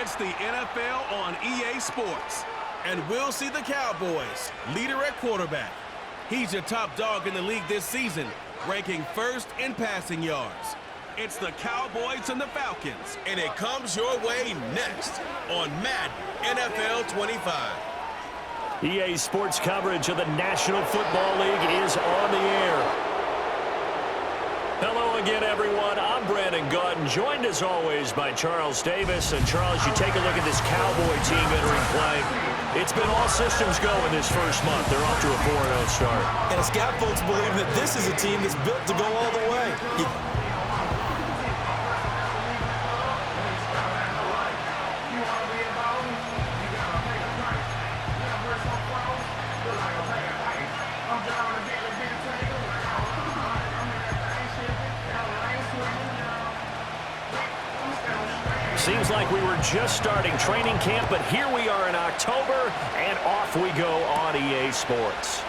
It's the NFL on EA Sports. And we'll see the Cowboys, leader at quarterback. He's your top dog in the league this season, ranking first in passing yards. It's the Cowboys and the Falcons. And it comes your way next on Madden NFL 25. EA Sports coverage of the National Football League is on the air. Hello again, everyone. I'm Brandon Gautin, joined as always by Charles Davis. And Charles, you take a look at this Cowboy team entering play. It's been all systems go in this first month. They're off to a 4-0 start. And it's got folks believing that this is a team that's built to go all the way. Seems like we were just starting training camp, but here we are in October, and off we go on EA Sports.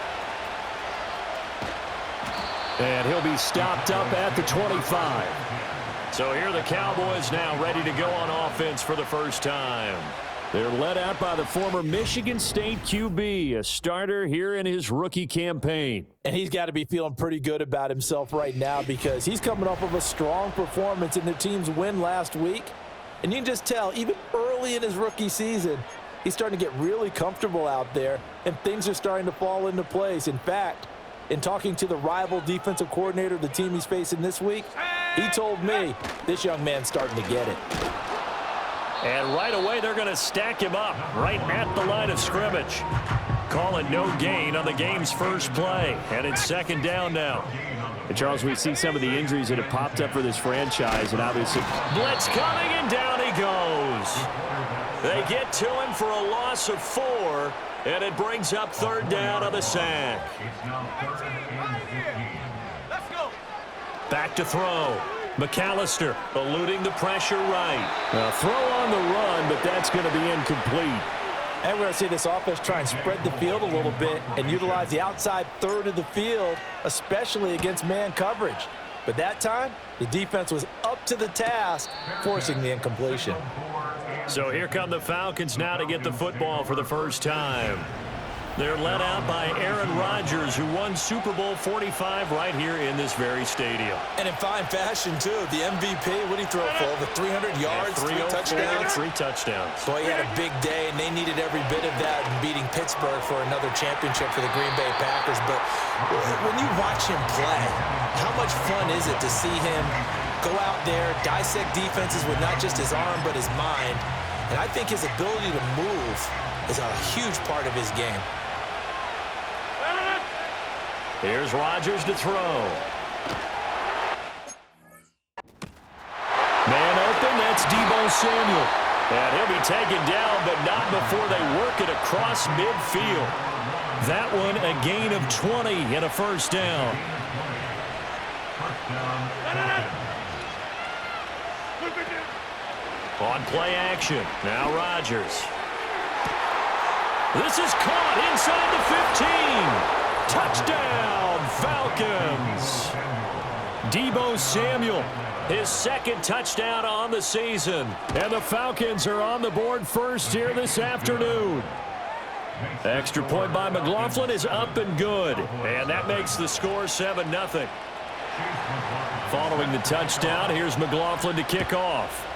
And he'll be stopped up at the 25. So here are the Cowboys now ready to go on offense for the first time. They're led out by the former Michigan State QB, a starter here in his rookie campaign. And he's got to be feeling pretty good about himself right now because he's coming off of a strong performance in their team's win last week. And you can just tell, even early in his rookie season, he's starting to get really comfortable out there, and things are starting to fall into place. In fact, in talking to the rival defensive coordinator of the team he's facing this week, he told me this young man's starting to get it. And right away, they're going to stack him up right at the line of scrimmage. Call it no gain on the game's first play, and it's second down now. And Charles, we see some of the injuries that have popped up for this franchise, and obviously blitz coming, and down he goes. They get to him for a loss of 4, and it brings up third down on the sack. Let's go. Back to throw. McAllister eluding the pressure right. throw on the run, but that's going to be incomplete. And we're going to see this offense try and spread the field a little bit and utilize the outside third of the field, especially against man coverage. But that time, the defense was up to the task, forcing the incompletion. So here come the Falcons now to get the football for the first time. They're led out by Aaron Rodgers, who won Super Bowl 45 right here in this very stadium. And in fine fashion, too. The MVP, what did he throw for? Over 300 yards, 3 touchdowns? 3 touchdowns. Boy, he had a big day, and they needed every bit of that in beating Pittsburgh for another championship for the Green Bay Packers. But when you watch him play, how much fun is it to see him go out there, dissect defenses with not just his arm but his mind? And I think his ability to move is a huge part of his game. Here's Rodgers to throw. Man open, that's Deebo Samuel. And he'll be taken down, but not before they work it across midfield. That one a gain of 20 and a first down. On play action, now Rodgers. This is caught inside the 15. Touchdown, Falcons. Deebo Samuel, his second touchdown on the season. And the Falcons are on the board first here this afternoon. Extra point by McLaughlin is up and good. And that makes the score 7-0. Following the touchdown, here's McLaughlin to kick off.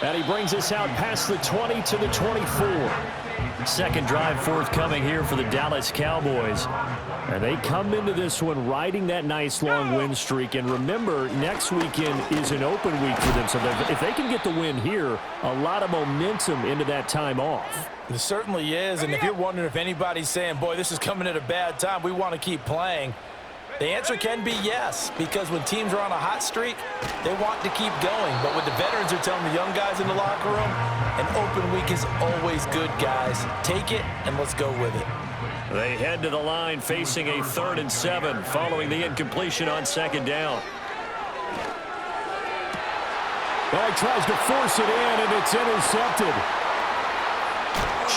And he brings us out past the 20 to the 24. Second drive forthcoming here for the Dallas Cowboys. And they come into this one riding that nice long win streak. And remember, next weekend is an open week for them. So if they can get the win here, a lot of momentum into that time off. It certainly is. And if you're wondering if anybody's saying, boy, this is coming at a bad time, we want to keep playing, the answer can be yes, because when teams are on a hot streak, they want to keep going. But what the veterans are telling the young guys in the locker room, an open week is always good, guys. Take it, and let's go with it. They head to the line facing a 3rd and 7 following the incompletion on second down. Well, he tries to force it in, and it's intercepted.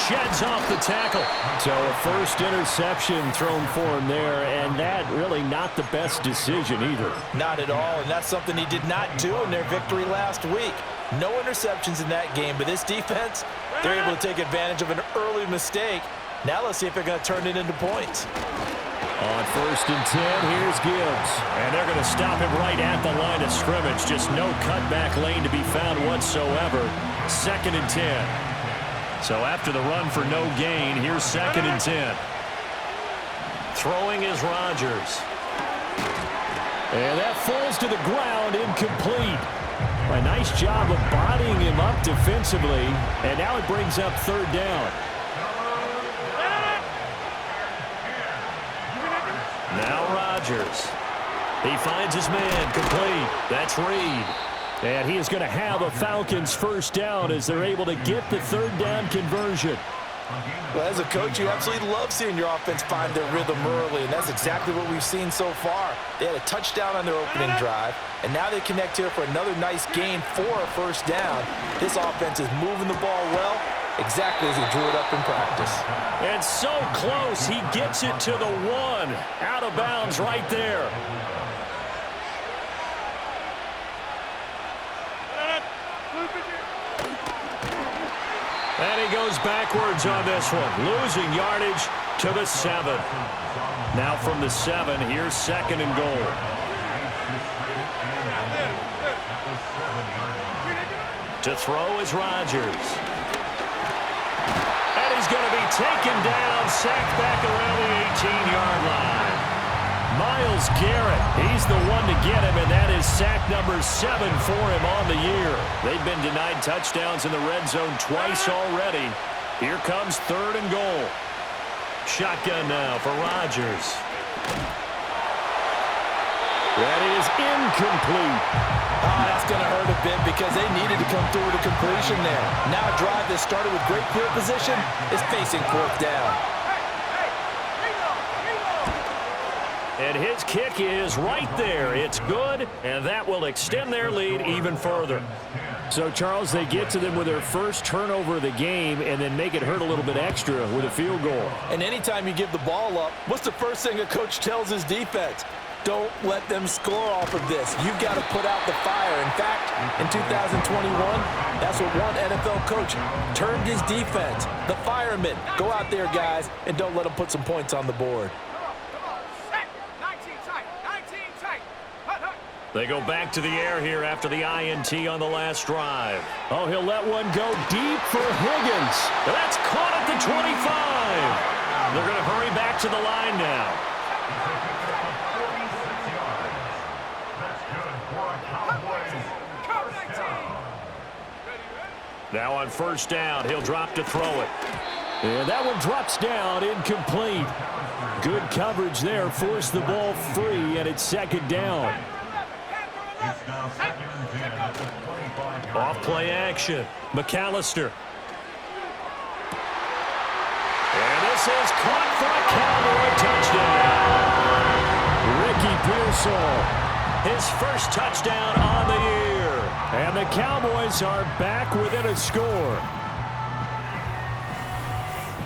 sheds off the tackle. So a first interception thrown for him there, and that really not the best decision either. Not at all, and that's something he did not do in their victory last week. No interceptions in that game, but this defense, they're able to take advantage of an early mistake. Now let's see if they're going to turn it into points. On 1st and 10, here's Gibbs. And they're going to stop him right at the line of scrimmage. Just no cutback lane to be found whatsoever. 2nd and 10. So after the run for no gain, here's 2nd and 10. Throwing is Rodgers. And that falls to the ground, incomplete. A nice job of bodying him up defensively. And now it brings up 3rd down. Now Rodgers. He finds his man, complete. That's Reed. And he is going to have a Falcons 1st down as they're able to get the 3rd down conversion. Well, as a coach, you absolutely love seeing your offense find their rhythm early, and that's exactly what we've seen so far. They had a touchdown on their opening drive, and now they connect here for another nice gain for a 1st down. This offense is moving the ball well, exactly as he drew it up in practice. And so close, he gets it to the 1. Out of bounds right there. And he goes backwards on this one, losing yardage to the 7. Now from the 7, here's 2nd and goal. To throw is Rodgers. And he's going to be taken down, sacked back around the 18-yard line. Myles Garrett, he's the one to get him, and that is sack number 7 for him on the year. They've been denied touchdowns in the red zone twice already. Here comes 3rd and goal. Shotgun now for Rodgers. That is incomplete. Oh, that's going to hurt a bit because they needed to come through with a completion there. Now a drive that started with great field position is facing 4th down. And his kick is right there. It's good, and that will extend their lead even further. So, Charles, they get to them with their first turnover of the game and then make it hurt a little bit extra with a field goal. And anytime you give the ball up, what's the first thing a coach tells his defense? Don't let them score off of this. You've got to put out the fire. In fact, in 2021, that's what one NFL coach termed his defense. The firemen. Go out there, guys, and don't let them put some points on the board. They go back to the air here after the INT on the last drive. Oh, he'll let one go deep for Higgins. That's caught at the 25. They're going to hurry back to the line now. Now on 1st down, he'll drop to throw it. And that one drops down, incomplete. Good coverage there, forced the ball free, and it's 2nd down. Off play action. McAllister. And this is caught for a Cowboy touchdown. Ricky Pearsall, his first touchdown on the year. And the Cowboys are back within a score.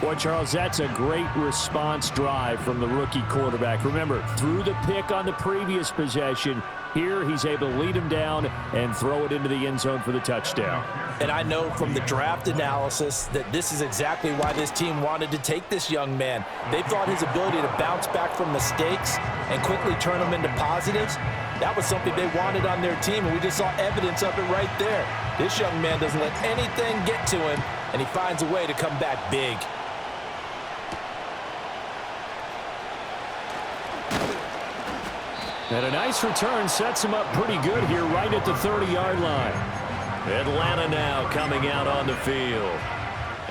Boy, Charles, that's a great response drive from the rookie quarterback. Remember, threw the pick on the previous possession. Here, he's able to lead him down and throw it into the end zone for the touchdown. And I know from the draft analysis that this is exactly why this team wanted to take this young man. They thought his ability to bounce back from mistakes and quickly turn them into positives, that was something they wanted on their team, and we just saw evidence of it right there. This young man doesn't let anything get to him, and he finds a way to come back big. And a nice return sets him up pretty good here right at the 30-yard line. Atlanta now coming out on the field.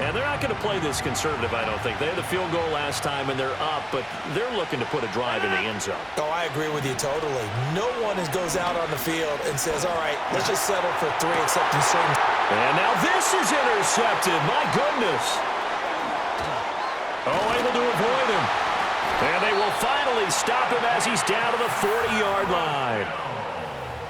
And they're not going to play this conservative, I don't think. They had the field goal last time, and they're up, but they're looking to put a drive in the end zone. Oh, I agree with you totally. No one goes out on the field and says, all right, let's just settle for 3 except in certain. And now this is intercepted. My goodness. Oh, able to avoid him. And they will finally stop him as he's down to the 40-yard line.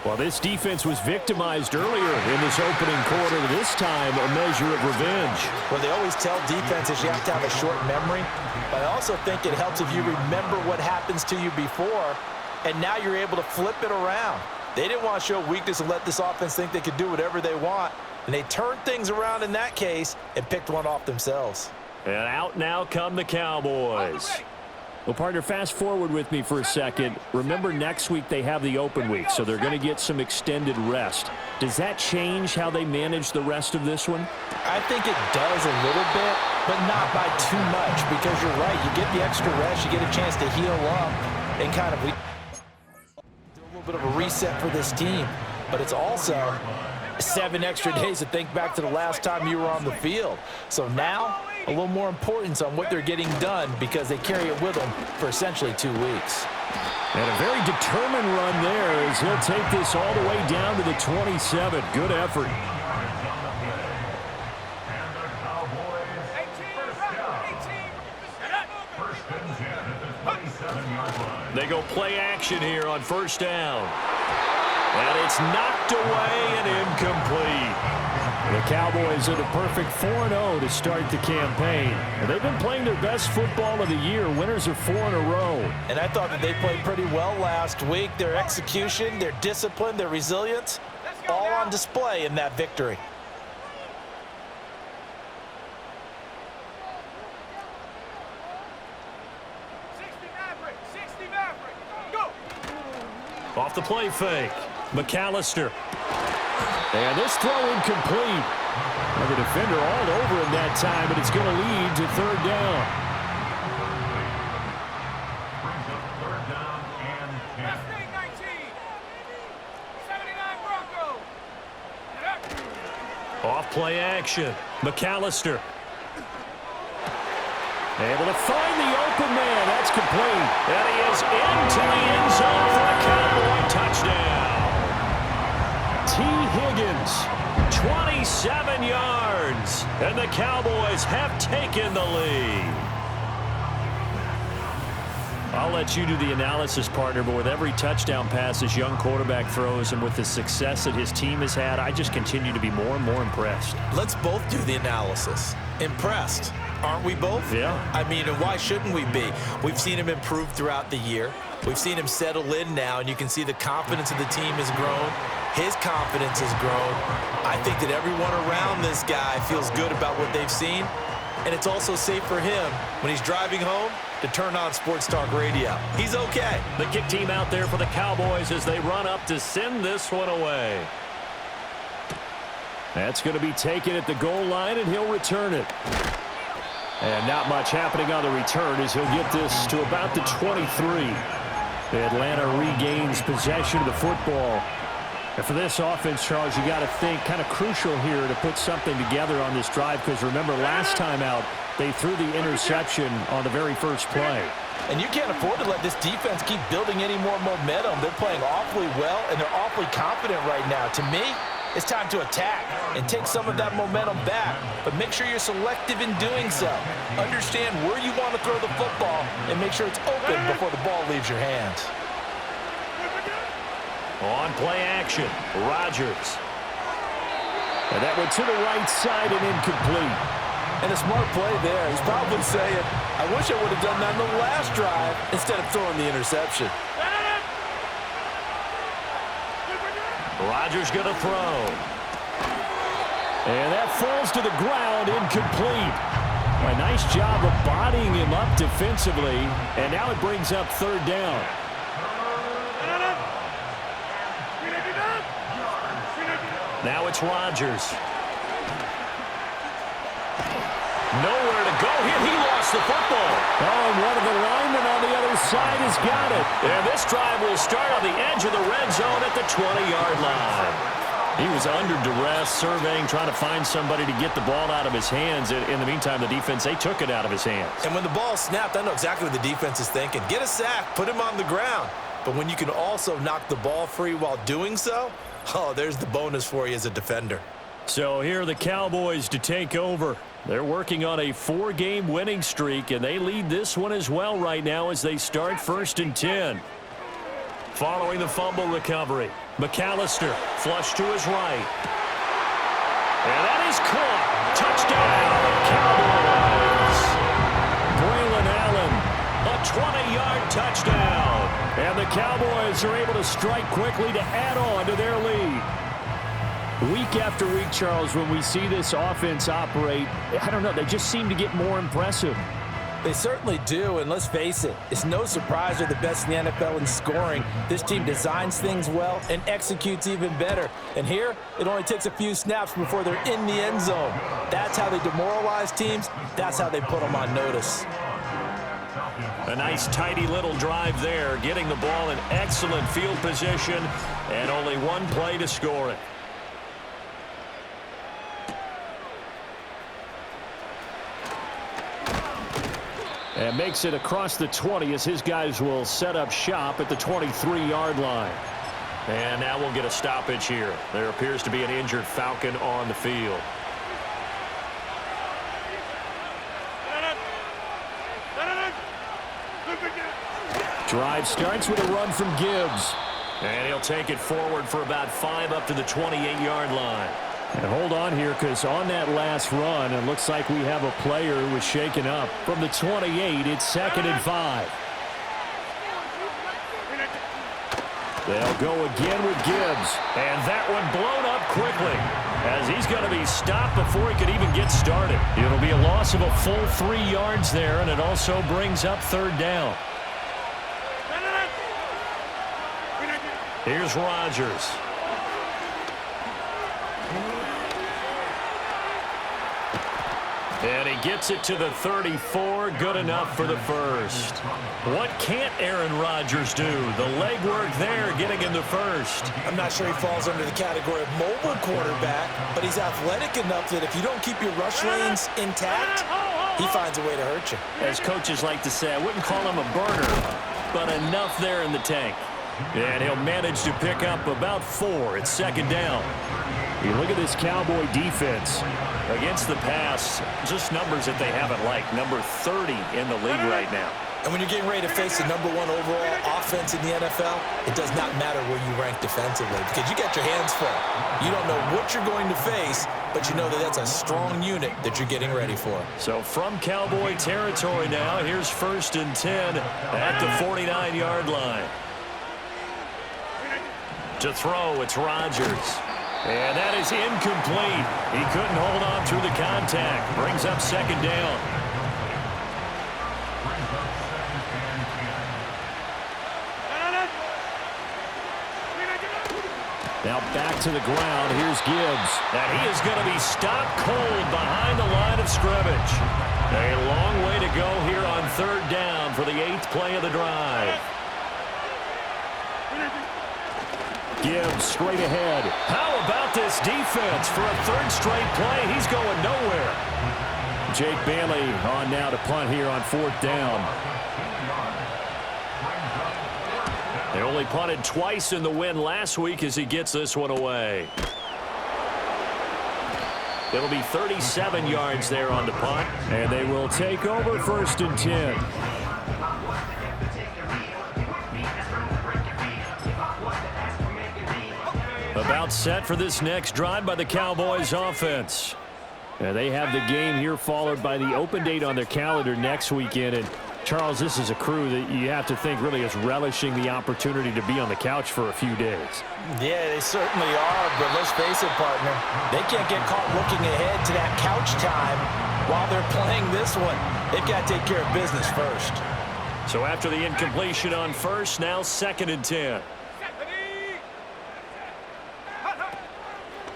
Well, this defense was victimized earlier in this opening quarter. This time, a measure of revenge. Well, they always tell defenses you have to have a short memory, but I also think it helps if you remember what happens to you before, and now you're able to flip it around. They didn't want to show weakness and let this offense think they could do whatever they want, and they turned things around in that case and picked one off themselves. And out now come the Cowboys. Well, partner, fast forward with me for a second. Remember, next week they have the open week, so they're going to get some extended rest. Does that change how they manage the rest of this one? I think it does a little bit, but not by too much, because you're right. You get the extra rest, you get a chance to heal up and kind of do a little bit of a reset for this team. But it's also 7 extra days to think back to the last time you were on the field. So now, a little more importance on what they're getting done because they carry it with them for essentially 2 weeks. And a very determined run there as he'll take this all the way down to the 27. Good effort. They go play action here on first down. And it's knocked away and incomplete. The Cowboys are the perfect 4-0 to start the campaign. And they've been playing their best football of the year. Winners are 4 in a row. And I thought that they played pretty well last week. Their execution, their discipline, their resilience, all on display in that victory. Off the play fake. McAllister. And this throw incomplete. And the defender all over him that time, but it's going to lead to third down. Off play action. McAllister. Able to find the open man. That's complete. And he is into the end zone for a Cowboy touchdown. T. Higgins, 27 yards. And the Cowboys have taken the lead. I'll let you do the analysis, partner, but with every touchdown pass this young quarterback throws and with the success that his team has had, I just continue to be more and more impressed. Let's both do the analysis. Impressed. Aren't we both? Yeah. I mean, and why shouldn't we be? We've seen him improve throughout the year. We've seen him settle in now, and you can see the confidence of the team has grown. His confidence has grown. I think that everyone around this guy feels good about what they've seen, and it's also safe for him when he's driving home to turn on Sports Talk Radio. He's okay. The kick team out there for the Cowboys as they run up to send this one away. That's going to be taken at the goal line, and he'll return it. And not much happening on the return as he'll get this to about the 23. Atlanta regains possession of the football. And for this offense, Charles, you got to think kind of crucial here to put something together on this drive because remember last time out they threw the interception on the very first play. And you can't afford to let this defense keep building any more momentum. They're playing awfully well, and they're awfully confident right now. To me, it's time to attack and take some of that momentum back, but make sure you're selective in doing so. Understand where you want to throw the football and make sure it's open before the ball leaves your hands. On play action, Rodgers. And that went to the right side and incomplete. And a smart play there. He's probably saying, I wish I would have done that in the last drive instead of throwing the interception. Rodgers going to throw. And that falls to the ground, incomplete. A nice job of bodying him up defensively. And now it brings up third down. Now it's Rodgers. Nowhere to go here. He lost the football. Oh, and one of the linemen on the other side has got it. And this drive will start on the edge of the red zone at the 20-yard line. He was under duress, surveying, trying to find somebody to get the ball out of his hands. In the meantime, the defense, they took it out of his hands. And when the ball snapped, I know exactly what the defense is thinking. Get a sack, put him on the ground. But when you can also knock the ball free while doing so, oh, there's the bonus for you as a defender. So here are the Cowboys to take over. They're working on a 4-game winning streak, and they lead this one as well right now as they start 1st and 10. Following the fumble recovery, McAllister, flush to his right. And that is caught. Touchdown, Cowboys. Braylon Allen, a 20-yard touchdown. And the Cowboys are able to strike quickly to add on to their lead. Week after week, Charles, when we see this offense operate, I don't know, they just seem to get more impressive. They certainly do, and let's face it, it's no surprise they're the best in the NFL in scoring. This team designs things well and executes even better. And here, it only takes a few snaps before they're in the end zone. That's how they demoralize teams. That's how they put them on notice. A nice, tidy little drive there, getting the ball in excellent field position, and only one play to score it. And makes it across the 20 as his guys will set up shop at the 23-yard line. And now we'll get a stoppage here. There appears to be an injured Falcon on the field. Drive starts with a run from Gibbs. And he'll take it forward for about 5 up to the 28-yard line. And hold on here, because on that last run, it looks like we have a player who was shaken up. From the 28, it's 2nd and 5. They'll go again with Gibbs. And that one blown up quickly, as he's going to be stopped before he could even get started. It'll be a loss of a full 3 yards there, and it also brings up 3rd down. Here's Rodgers. And he gets it to the 34, good enough for the first. What can't Aaron Rodgers do? The legwork there, getting in the first. I'm not sure he falls under the category of mobile quarterback, but he's athletic enough that if you don't keep your rush lanes intact, he finds a way to hurt you. As coaches like to say, I wouldn't call him a burner, but enough there in the tank. And he'll manage to pick up about 4. It's 2nd down. You look at this Cowboy defense. Against the pass, just numbers that they haven't liked. Number 30 in the league right now. And when you're getting ready to face the #1 overall offense in the NFL, it does not matter where you rank defensively, because you got your hands full. You don't know what you're going to face, but you know that that's a strong unit that you're getting ready for. So from Cowboy territory now, here's 1st and 10 at the 49-yard line. To throw, it's Rodgers. And that is incomplete. He couldn't hold on through the contact. Brings up 2nd down. Now back to the ground. Here's Gibbs. And he is going to be stopped cold behind the line of scrimmage. A long way to go here on 3rd down for the 8th play of the drive. Gibbs straight ahead. How about this defense for a 3rd straight play? He's going nowhere. Jake Bailey on now to punt here on 4th down. They only punted twice in the win last week as he gets this one away. It'll be 37 yards there on the punt. And they will take over 1st and 10. About set for this next drive by the Cowboys offense. They have the game here followed by the open date on their calendar next weekend. And Charles, this is a crew that you have to think really is relishing the opportunity to be on the couch for a few days. Yeah, they certainly are, but let's face it, partner. They can't get caught looking ahead to that couch time while they're playing this one. They've got to take care of business first. So after the incompletion on 1st, now 2nd and 10.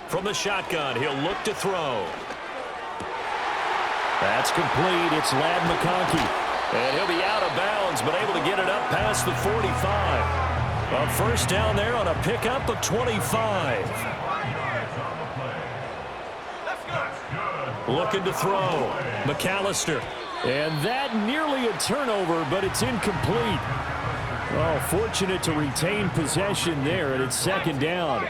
From the shotgun, he'll look to throw. That's complete. It's Ladd McConkey. And he'll be out of bounds, but able to get it up past the 45. A 1st down there on a pickup of 25. Looking to throw. McAllister. And that nearly a turnover, but it's incomplete. Oh, fortunate to retain possession there, and it's 2nd down.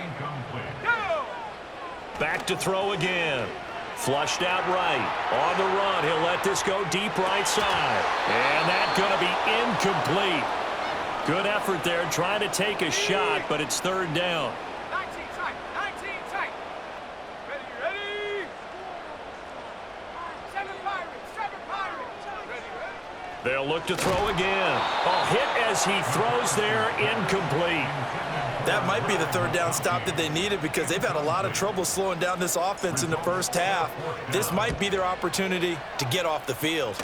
Back to throw again. Flushed out right. On the run, he'll let this go deep right side. And that's going to be incomplete. Good effort there, trying to take a shot, but it's third down. 19 tight. 19 tight. Ready. 7 Pirates. Ready. They'll look to throw again. A hit as he throws there, incomplete. That might be the third down stop that they needed because they've had a lot of trouble slowing down this offense in the first half. This might be their opportunity to get off the field.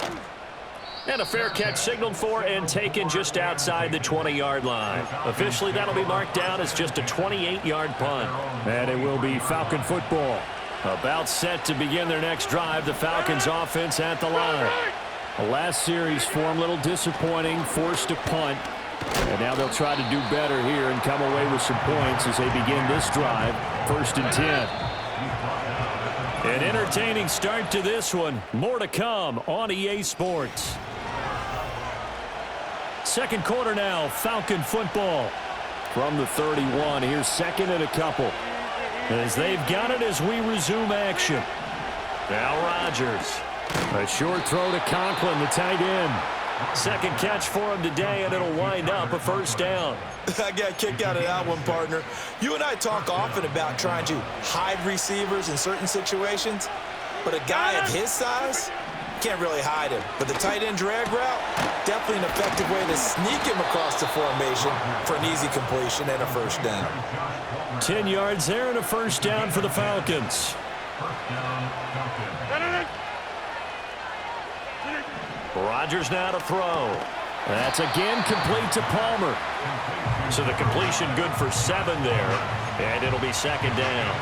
And a fair catch signaled for and taken just outside the 20-yard line. Officially, that'll be marked down as just a 28-yard punt. And it will be Falcon football. About set to begin their next drive, the Falcons offense at the line. The last series form a little disappointing, forced a punt. And now they'll try to do better here and come away with some points as they begin this drive, 1st and 10. An entertaining start to this one. More to come on EA Sports. Second quarter now, Falcon football. From the 31, here's 2nd and a couple. As they've got it as we resume action. Now Rodgers. A short throw to Conklin, the tight end. Second catch for him today, and it'll wind up a first down. I got kicked out of that one, partner. You and I talk often about trying to hide receivers in certain situations, but a guy of his size can't really hide him. But the tight end drag route, definitely an effective way to sneak him across the formation for an easy completion and a first down. 10 yards there and a first down for the Falcons. Rodgers now to throw. That's again complete to Palmer. So the completion good for 7 there, and it'll be second down.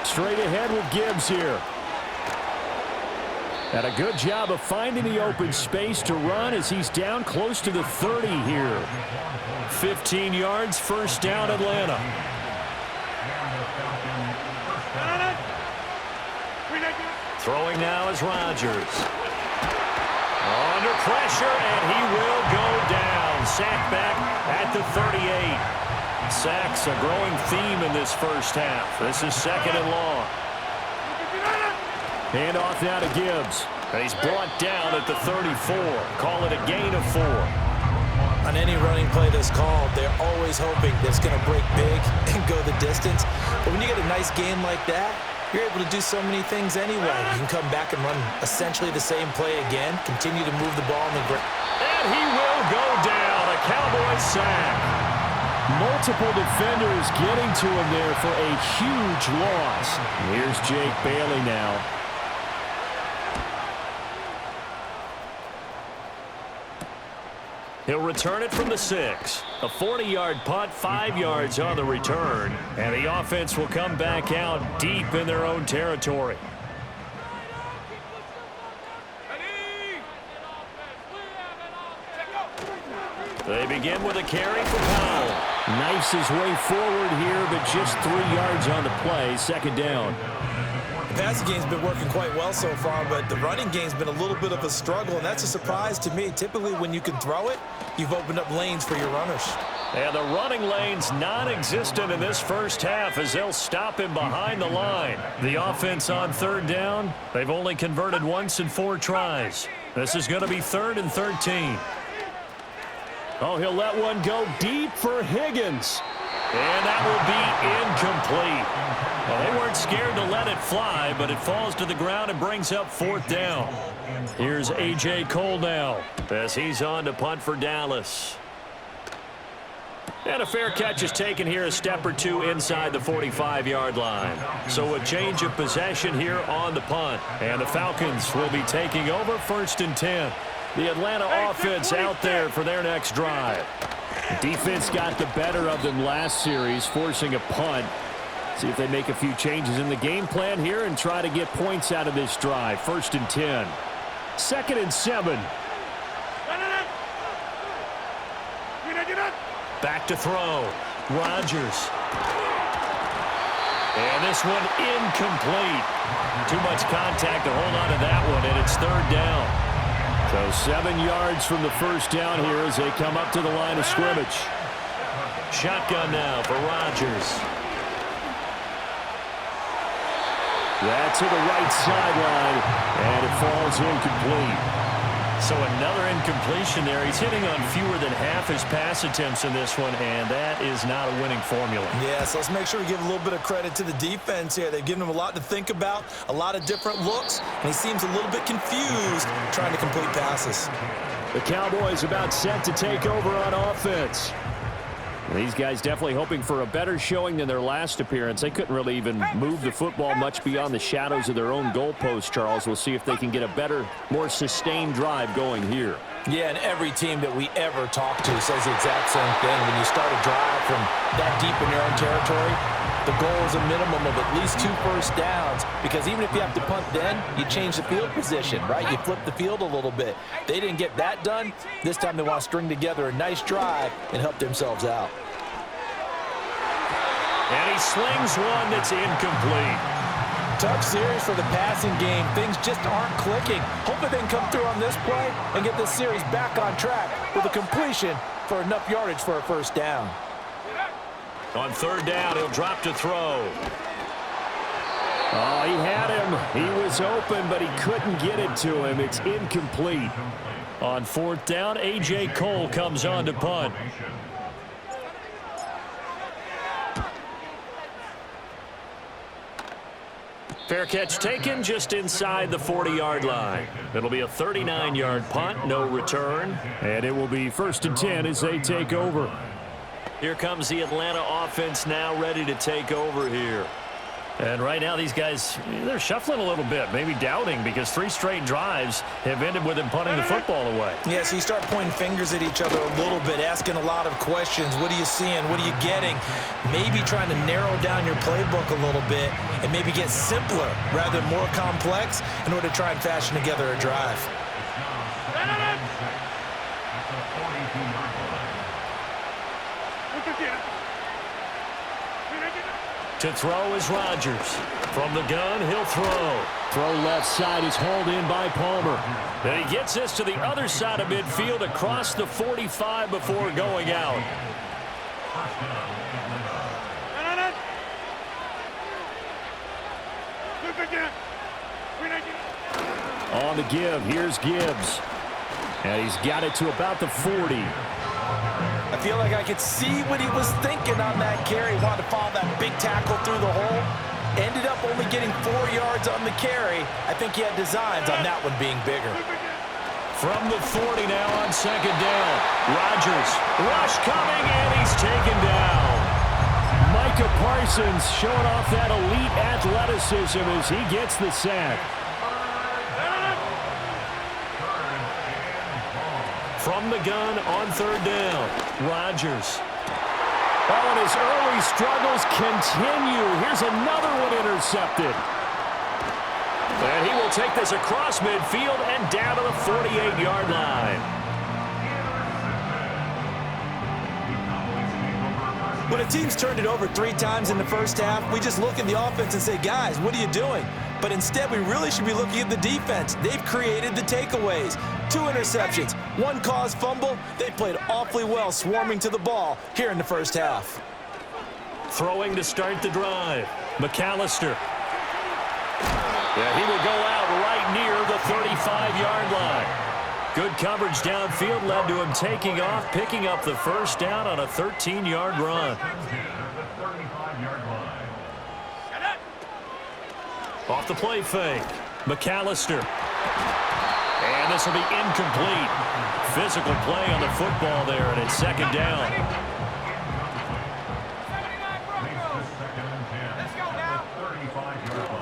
Straight ahead with Gibbs here. And a good job of finding the open space to run as he's down close to the 30 here. 15 yards, first down Atlanta. Throwing now is Rodgers. Under pressure, and he will go down. Sacked back at the 38. Sacks a growing theme in this first half. This is 2nd and long. Hand off now to Gibbs. And he's brought down at the 34. Call it a gain of 4. On any running play that's called, they're always hoping that it's going to break big and go the distance. But when you get a nice game like that, you're able to do so many things anyway. You can come back and run essentially the same play again, continue to move the ball in the ground. And he will go down. A Cowboy sack. Multiple defenders getting to him there for a huge loss. Here's Jake Bailey now. He'll return it from the 6. A 40-yard punt, 5 yards on the return. And the offense will come back out deep in their own territory. They begin with a carry for Powell. Knifes his way forward here, but just 3 yards on the play. Second down. The passing game's been working quite well so far, but the running game's been a little bit of a struggle, and that's a surprise to me. Typically, when you can throw it, you've opened up lanes for your runners. And the running lane's non-existent in this first half as they'll stop him behind the line. The offense on third down, they've only converted once in 4 tries. This is going to be 3rd and 13. Oh, he'll let one go deep for Higgins. And that will be incomplete. Well, they weren't scared to let it fly, but it falls to the ground and brings up 4th down. Here's A.J. Cole now as he's on to punt for Dallas. And a fair catch is taken here a step or 2 inside the 45-yard line. So a change of possession here on the punt. And the Falcons will be taking over 1st and 10. The Atlanta offense out there for their next drive. Defense got the better of them last series, forcing a punt. See if they make a few changes in the game plan here and try to get points out of this drive. 1st and 10. 2nd and 7. Back to throw. Rodgers. And this one incomplete. Too much contact to hold on to that one, and it's 3rd down. So 7 yards from the first down here as they come up to the line of scrimmage. Shotgun now for Rodgers. That to the right sideline, and it falls incomplete. So another incompletion there. He's hitting on fewer than half his pass attempts in this one, and that is not a winning formula. Yeah, so let's make sure we give a little bit of credit to the defense here. They've given him a lot to think about, a lot of different looks, and he seems a little bit confused trying to complete passes. The Cowboys about set to take over on offense. These guys definitely hoping for a better showing than their last appearance. They couldn't really even move the football much beyond the shadows of their own goalpost, Charles. We'll see if they can get a better, more sustained drive going here. Yeah, and every team that we ever talk to says the exact same thing. When you start a drive from that deep in your own territory, the goal is a minimum of at least 2 first downs, because even if you have to punt then, you change the field position, right? You flip the field a little bit. They didn't get that done. This time they want to string together a nice drive and help themselves out. And he slings one that's incomplete. Tough series for the passing game. Things just aren't clicking. Hopefully they can come through on this play and get this series back on track with a completion for enough yardage for a first down. On third down, he'll drop to throw. Oh, he had him. He was open, but he couldn't get it to him. It's incomplete. On fourth down, A.J. Cole comes on to punt. Fair catch taken just inside the 40-yard line. It'll be a 39-yard punt, no return. And it will be 1st and 10 as they take over. Here comes the Atlanta offense now ready to take over here. And right now these guys, they're shuffling a little bit, maybe doubting, because 3 straight drives have ended with them punting the football away. Yeah, so you start pointing fingers at each other a little bit, asking a lot of questions. What are you seeing? What are you getting? Maybe trying to narrow down your playbook a little bit and maybe get simpler rather than more complex in order to try and fashion together a drive. To throw is Rodgers. From the gun, he'll throw. Throw left side is hauled in by Palmer. And he gets this to the other side of midfield across the 45 before going out. On the give, here's Gibbs. And he's got it to about the 40. I feel like I could see what he was thinking on that carry. Wanted to follow that big tackle through the hole. Ended up only getting 4 yards on the carry. I think he had designs on that one being bigger. From the 40 now on second down. Rodgers, rush coming, and he's taken down. Micah Parsons showing off that elite athleticism as he gets the sack. From the gun on third down, Rodgers. Oh, and his early struggles continue. Here's another one intercepted. And he will take this across midfield and down to the 48-yard line. When a team's turned it over 3 times in the first half, we just look at the offense and say, guys, what are you doing? But instead, we really should be looking at the defense. They've created the takeaways. 2 interceptions, 1 caused fumble. They played awfully well swarming to the ball here in the first half. Throwing to start the drive, McAllister. Yeah, he will go out right near the 35-yard line. Good coverage downfield led to him taking off, picking up the first down on a 13-yard run. Off the play fake, McAllister. And this will be incomplete. Physical play on the football there, and it's second down.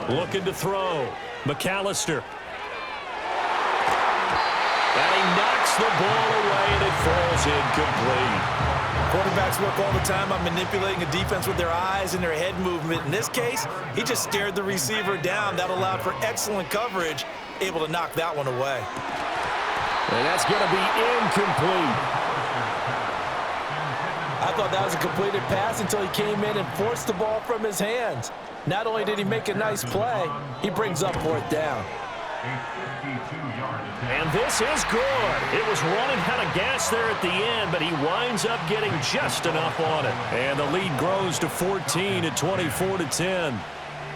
Looking to throw, McAllister. And he knocks the ball away, and it falls incomplete. Quarterbacks work all the time on manipulating a defense with their eyes and their head movement. In this case, he just stared the receiver down. That allowed for excellent coverage, able to knock that one away. And that's going to be incomplete. I thought that was a completed pass until he came in and forced the ball from his hands. Not only did he make a nice play, he brings up 4th down. And this is good. It was running out of gas there at the end, but he winds up getting just enough on it. And the lead grows to 14 at 24-10.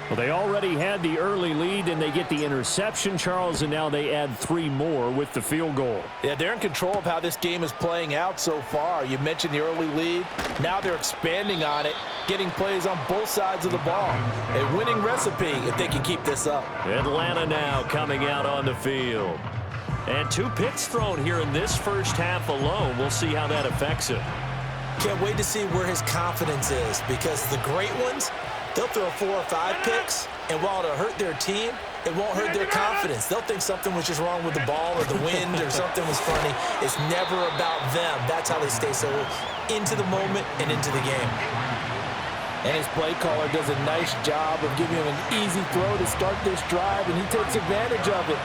Well, they already had the early lead, and they get the interception, Charles, and now they add 3 more with the field goal. Yeah, they're in control of how this game is playing out so far. You mentioned the early lead. Now they're expanding on it, getting plays on both sides of the ball. A winning recipe if they can keep this up. Atlanta now coming out on the field. And 2 picks thrown here in this first half alone. We'll see how that affects him. Can't wait to see where his confidence is, because the great ones, they'll throw 4 or 5 picks, and while it'll hurt their team, it won't hurt their confidence. They'll think something was just wrong with the ball or the wind or something was funny. It's never about them. That's how they stay so into the moment and into the game. And his play caller does a nice job of giving him an easy throw to start this drive, and he takes advantage of it.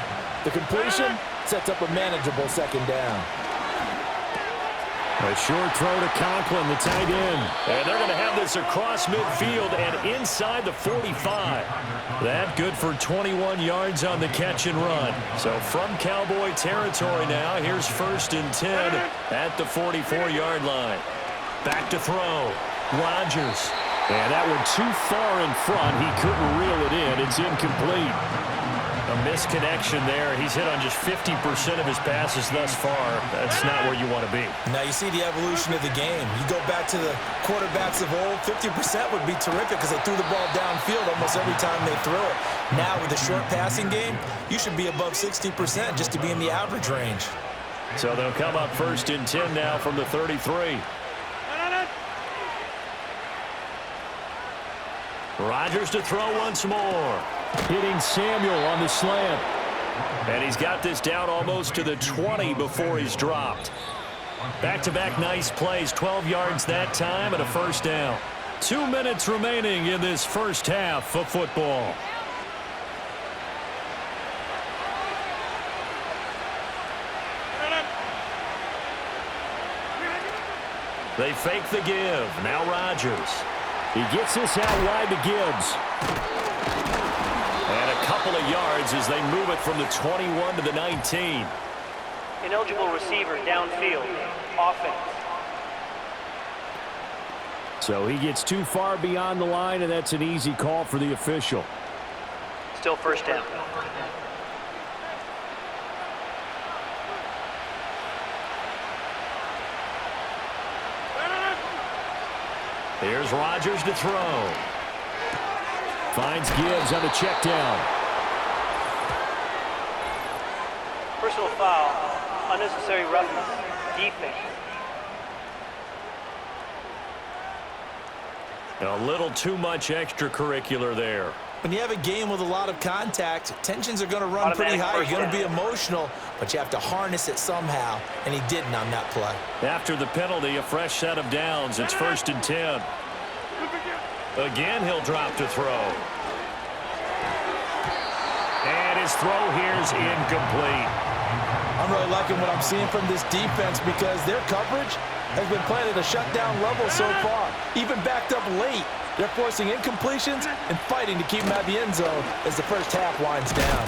The completion sets up a manageable second down. A short throw to Conklin, the tight end. And they're going to have this across midfield and inside the 45. That good for 21 yards on the catch and run. So from Cowboy territory now, here's 1st and 10 at the 44-yard line. Back to throw. Rodgers. And that one too far in front. He couldn't reel it in. It's incomplete. A misconnection there. He's hit on just 50% of his passes thus far. That's not where you want to be. Now you see the evolution of the game. You go back to the quarterbacks of old, 50% would be terrific because they threw the ball downfield almost every time they threw it. Now with the short passing game, you should be above 60% just to be in the average range. So they'll come up 1st and 10 now from the 33. Rodgers to throw once more. Hitting Samuel on the slant. And he's got this down almost to the 20 before he's dropped. Back-to-back nice plays, 12 yards that time and a 1st down. 2 minutes remaining in this first half of football. They fake the give. Now Rodgers. He gets this out wide to Gibbs. And a couple of yards as they move it from the 21 to the 19. Ineligible receiver downfield. Offense. So he gets too far beyond the line, and that's an easy call for the official. Still 1st down. Here's Rodgers to throw. Finds Gibbs on the check down. Personal foul. Unnecessary roughness. Defense. A little too much extracurricular there. When you have a game with a lot of contact, tensions are going to run pretty high. You're going to be emotional, but you have to harness it somehow, and he didn't on that play. After the penalty, a fresh set of downs. It's 1st and 10. Again, he'll drop to throw. And his throw here's incomplete. I'm really liking what I'm seeing from this defense because their coverage has been playing at a shutdown level so far. Even backed up late, they're forcing incompletions and fighting to keep them out of the end zone as the first half winds down.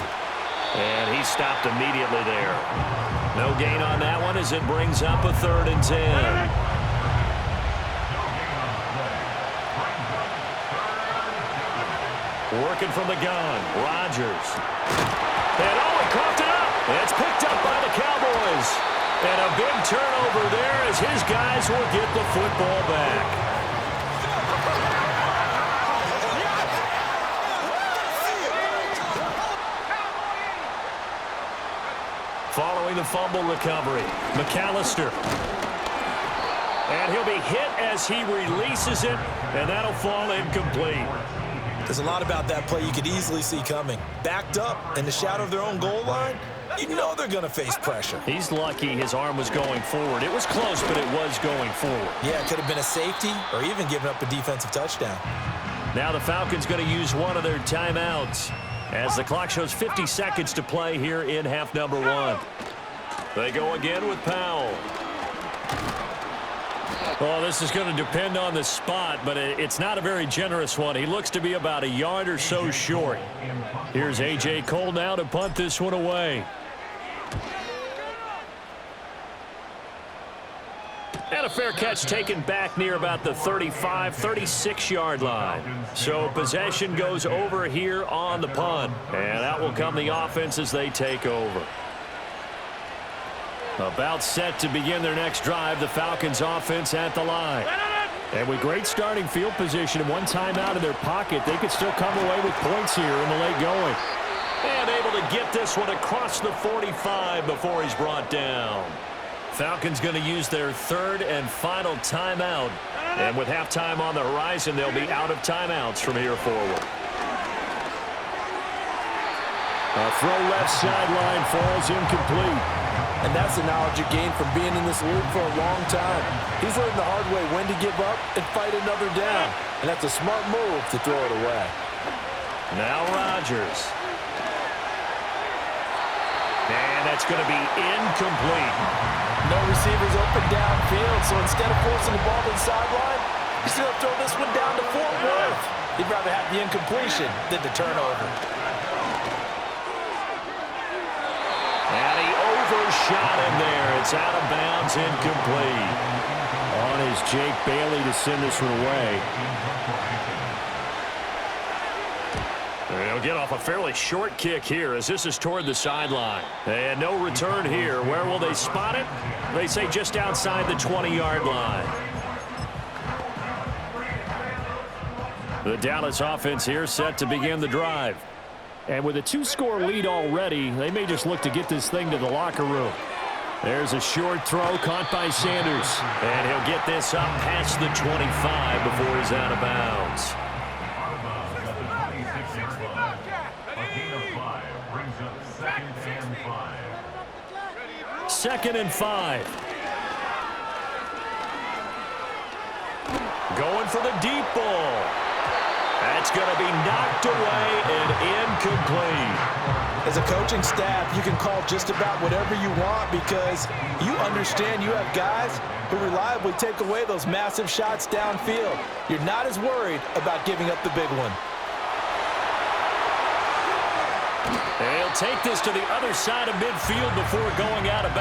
And he stopped immediately there. No gain on that one as it brings up a 3rd and 10. Working from the gun, Rodgers. And he coughed it up. It's picked up by the Cowboys. And a big turnover there as his guys will get the football back. Following the fumble recovery, McAllister. And he'll be hit as he releases it, and that'll fall incomplete. There's a lot about that play you could easily see coming. Backed up in the shadow of their own goal line, you know they're going to face pressure. He's lucky his arm was going forward. It was close, but it was going forward. Yeah, it could have been a safety or even given up a defensive touchdown. Now the Falcons going to use one of their timeouts as the clock shows 50 seconds to play here in half number 1. They go again with Powell. Well, this is going to depend on the spot, but it's not a very generous one. He looks to be about a yard or so short. Here's A.J. Cole now to punt this one away. And And a fair catch taken back near about the 35, 36-yard line. So possession goes over here on the punt. And out will come the offense as they take over. About set to begin their next drive, the Falcons offense at the line. And with great starting field position and one timeout in their pocket, they could still come away with points here in the late going. And able to get this one across the 45 before he's brought down. Falcons going to use their third and final timeout. And with halftime on the horizon, they'll be out of timeouts from here forward. A throw left sideline falls incomplete. And that's the knowledge you gain from being in this league for a long time. He's learned the hard way when to give up and fight another down. And that's a smart move to throw it away. Now Rodgers. And that's going to be incomplete. No receivers open downfield, so instead of forcing the ball to the sideline, he's going to throw this one down to Fort Worth. He'd rather have the incompletion than the turnover. And he overshot him there. It's out of bounds, incomplete. On is Jake Bailey to send this one away. They'll get off a fairly short kick here as this is toward the sideline. And no return here. Where will they spot it? They say just outside the 20-yard line. The Dallas offense here set to begin the drive. And with a 2-score lead already, they may just look to get this thing to the locker room. There's a short throw caught by Sanders. And he'll get this up past the 25 before he's out of bounds. Second and 5. Going for the deep ball. That's going to be knocked away and incomplete. As a coaching staff, you can call just about whatever you want because you understand you have guys who reliably take away those massive shots downfield. You're not as worried about giving up the big one. He'll take this to the other side of midfield before going out of bounds.